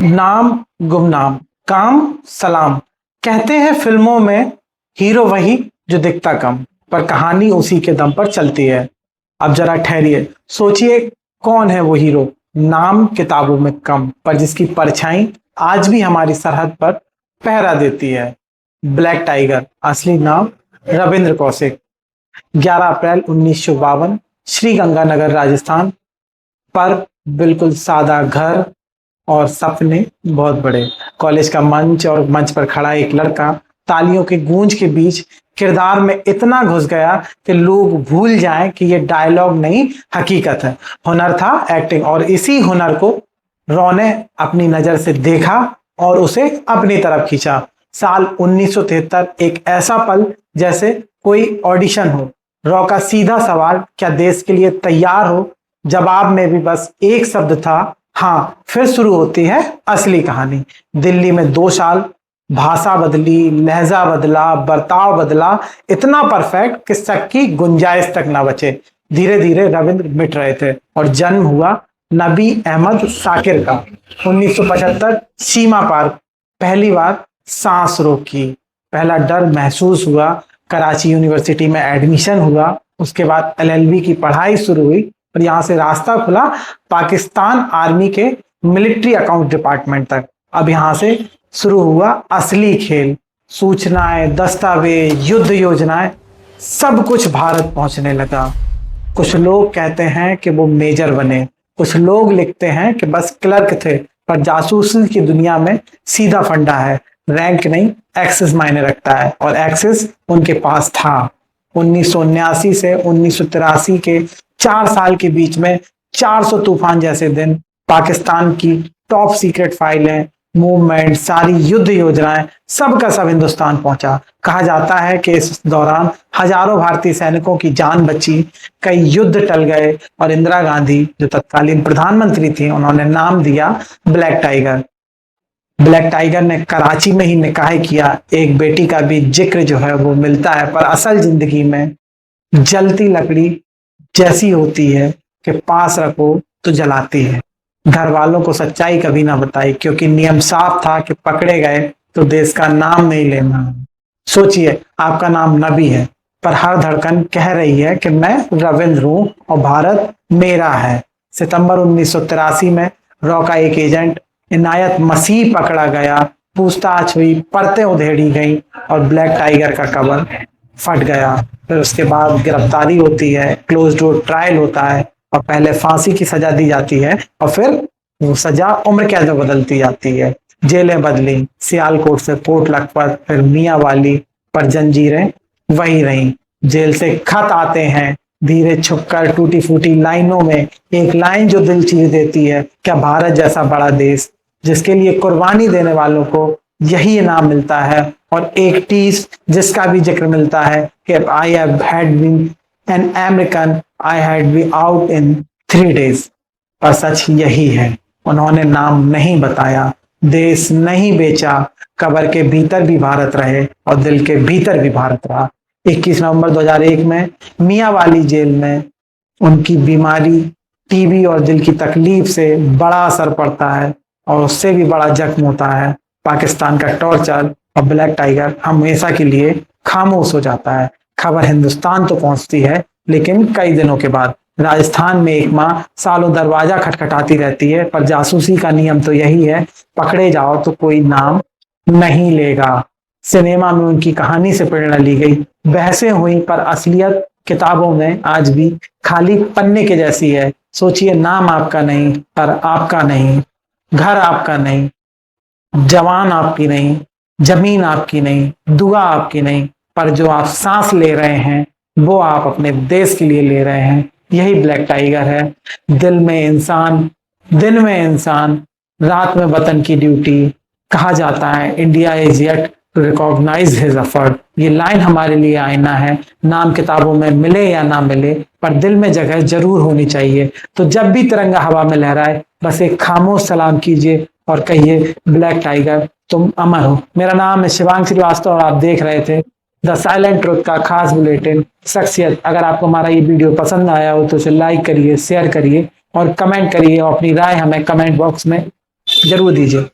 नाम गुमनाम, काम सलाम। कहते हैं फिल्मों में हीरो वही जो दिखता कम, पर कहानी उसी के दम पर चलती है। अब जरा ठहरिए, सोचिए कौन है वो हीरो, नाम किताबों में कम पर जिसकी परछाई आज भी हमारी सरहद पर पहरा देती है। ब्लैक टाइगर, असली नाम रविंद्र कौशिक। 11 अप्रैल 1952, श्री गंगानगर, राजस्थान पर बिल्कुल सादा घर और सपने बहुत बड़े। कॉलेज का मंच और मंच पर खड़ा एक लड़का तालियों के गूंज के बीच किरदार में इतना घुस गया कि लोग भूल जाएं कि ये डायलॉग नहीं हकीकत है। हुनर था एक्टिंग, और इसी हुनर को रॉ ने अपनी नजर से देखा और उसे अपनी तरफ खींचा। साल 1973 एक ऐसा पल जैसे कोई ऑडिशन हो। रॉ का सीधा सवाल, क्या देश के लिए तैयार हो? जवाब में भी बस एक शब्द था, हाँ। फिर शुरू होती है असली कहानी। दिल्ली में 2 साल, भाषा बदली, लहजा बदला, बर्ताव बदला, इतना परफेक्ट कि शक की गुंजाइश तक ना बचे। धीरे धीरे रविंद्र मिट रहे थे और जन्म हुआ नबी अहमद शाकिर का। 1975, सीमा पार, पहली बार सांस रोकी, पहला डर महसूस हुआ। कराची यूनिवर्सिटी में एडमिशन हुआ, उसके बाद एलएलबी की पढ़ाई शुरू हुई और यहाँ से रास्ता खुला पाकिस्तान आर्मी के मिलिट्री अकाउंट डिपार्टमेंट तक। अब यहाँ से शुरू हुआ असली खेल। सूचनाएं, दस्तावेज, युद्ध योजनाएं, सब कुछ भारत पहुंचने लगा। कुछ लोग कहते हैं कि वो मेजर बने, कुछ लोग लिखते हैं कि बस क्लर्क थे, पर जासूसी की दुनिया में सीधा फंडा है, रैंक नहीं एक्सेस मायने रखता है, और एक्सेस उनके पास था। 1979 से 1983 के 4 साल के बीच में 400 तूफान जैसे दिन, पाकिस्तान की टॉप सीक्रेट फाइलें, मूवमेंट, सारी युद्ध योजनाएं, सब का सब हिंदुस्तान पहुंचा। कहा जाता है कि इस दौरान हजारों भारतीय सैनिकों की जान बची, कई युद्ध टल गए, और इंदिरा गांधी जो तत्कालीन प्रधानमंत्री थी, उन्होंने नाम दिया ब्लैक टाइगर। ब्लैक टाइगर ने कराची में ही निकाह किया। एक बेटी का भी जिक्र जो है वो मिलता है, पर असल जिंदगी में जलती लकड़ी जैसी होती है कि पास रखो तो जलाती है। घर वालों को सच्चाई कभी ना बताई, क्योंकि नियम साफ था कि पकड़े गए तो देश का नाम नहीं लेना। सोचिए, आपका नाम नबी है, पर हर धड़कन कह रही है कि मैं रविंद्र हूं और भारत मेरा है। सितंबर 1983 में रॉ का एक एजेंट इनायत मसीह पकड़ा गया। पूछताछ हुई, परतें उधेड़ी गई और ब्लैक टाइगर का कवर फट गया। फिर उसके बाद गिरफ्तारी होती है, क्लोज डोर ट्रायल होता है, और पहले फांसी की सजा दी जाती है और फिर वो सजा उम्र कैद में बदलती जाती है। जेलें बदली, सियालकोट से कोट लखपत, फिर मियांवाली, पर जंजीरें वही रहीं। जेल से खत आते हैं धीरे छुपकर, टूटी फूटी लाइनों में, एक लाइन जो दिल चीर देती है, क्या भारत जैसा बड़ा देश जिसके लिए कुर्बानी देने वालों को यही इनाम मिलता है। और एक टीस जिसका भी जिक्र मिलता है कि I have had been an American, I had be out in 3 days। पर सच यही है, उन्होंने नाम नहीं बताया, देश नहीं बेचा, कब्र के भीतर भी भारत रहे और दिल के भीतर भी भारत रहा। 21 नवंबर 2001 में मियांवाली जेल में उनकी बीमारी, टीबी और दिल की तकलीफ से बड़ा असर पड़ता है, और उससे भी बड़ा जख्म होता है पाकिस्तान का टॉर्चर, और ब्लैक टाइगर हमेशा के लिए खामोश हो जाता है। खबर हिंदुस्तान तो पहुंचती है, लेकिन कई दिनों के बाद। राजस्थान में एक माँ सालों दरवाजा खटखटाती रहती है, पर जासूसी का नियम तो यही है, पकड़े जाओ तो कोई नाम नहीं लेगा। सिनेमा में उनकी कहानी से प्रेरणा ली गई, बहसें हुई, पर असलियत किताबों में आज भी खाली पन्ने के जैसी है। सोचिए, नाम आपका नहीं, पर आपका नहीं, घर आपका नहीं, जवान आपकी नहीं, जमीन आपकी नहीं, दुआ आपकी नहीं, पर जो आप सांस ले रहे हैं वो आप अपने देश के लिए ले रहे हैं। यही ब्लैक टाइगर है। दिल में इंसान, दिन में इंसान, रात में वतन की ड्यूटी। कहा जाता है India is yet to recognise his effort. ये लाइन हमारे लिए आईना है। नाम किताबों में मिले या ना मिले, पर दिल में जगह जरूर होनी चाहिए। तो जब भी तिरंगा हवा में लहराए, बस एक खामोश सलाम कीजिए और कहिए, ब्लैक टाइगर तुम अमर हो। मेरा नाम है शिवांग श्रीवास्तव और आप देख रहे थे द साइलेंट ट्रुथ का खास बुलेटिन शख्सियत। अगर आपको हमारा ये वीडियो पसंद आया हो तो उसे लाइक करिए, शेयर करिए और कमेंट करिए, और अपनी राय हमें कमेंट बॉक्स में जरूर दीजिए।